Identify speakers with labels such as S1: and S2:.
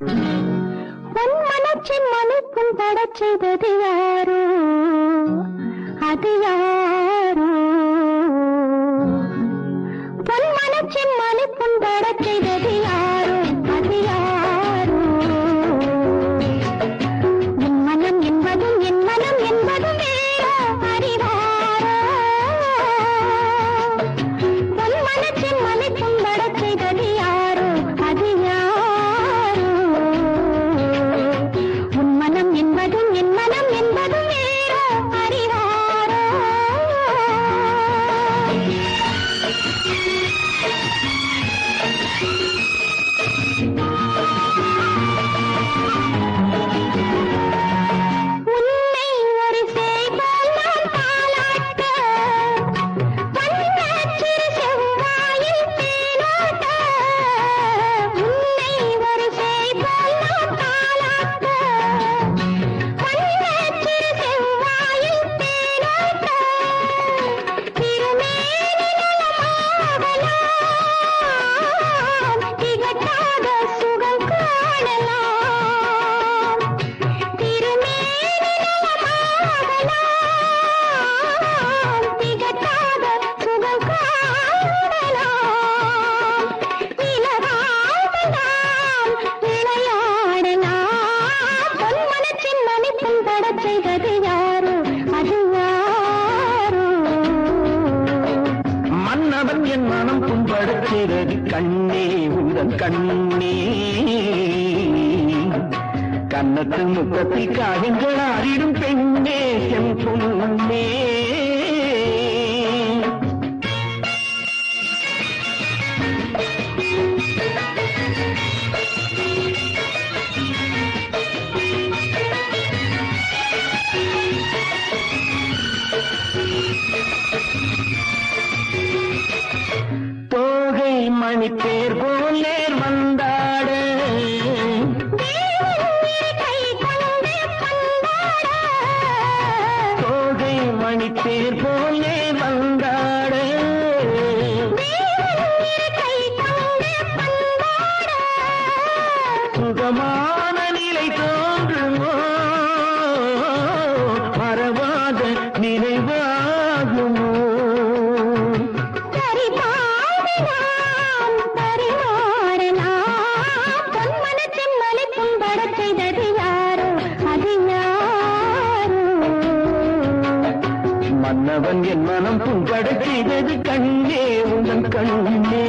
S1: உன் மனச்சின் மணிக்கும் தடச் செய்தது யாரோ, அது யாரோ? உன் மனச்சின் மணிக்கும் தடச் செய்தது யாரோ, அது யாரோ? என் மனம் என்பதும் என் மனம் என்பதும் வேறோ அறிவாரோ? உன் மனச்சின் மணிக்கும் தடச் செய்தது யாரோ, அது யாரோ? உன் மனம் என்பதும் என் மனம் என்பதும் வேறோ அறிவாரோ? உன்னை ஒரு சேய்பால் நான் தாலாட்ட, வண்ணச் சிறு செவ்வாயில் தேனோட்ட. உன்னை ஒரு சேய்பால் நான் தாலாட்ட, வண்ணச் சிறு செவ்வாயில் தேனோட்ட. திருமேனி நலமாகலாம், திகட்டாத சுகம் காணலாம். திருமேனி நலமாகலாம், திகட்டாத சுகம் காணலாம். இலகாமல் நாம் விளையாடலாம். பொன் மனச்சின் மணிக்கும் தடச் செய்தது யாரோ, அது யாரோ?
S2: மன்னவன் என் மனம் புண்படுகிறது கண்ணே உந்தன் கண்ணே. கன்னத்து முகத்தில் காயங்கள் ஆறிடும் பெண்ணே என் பொன்னே. தோகை மணி பேர் போல் நேர் வந்தாட,
S1: கை கொண்டு பந்தாட,
S2: தோகை மணி பேர் போல் நேர் வந்தாட.
S1: கை கொண்டு பந்தாட.
S2: சுகமான நிலை தோன்றுமோ, மறவாத நினைவாகுமோ.
S1: பரிமாறலாம், பரிமாறலாம். பொன் மனச்சின் மணிக்கும் தடச் செய்தது யாரோ, அது யாரோ?
S2: மன்னவன் என் மனம் புண்படச் செய்தது கண்ணே உந்தன் கண்ணே.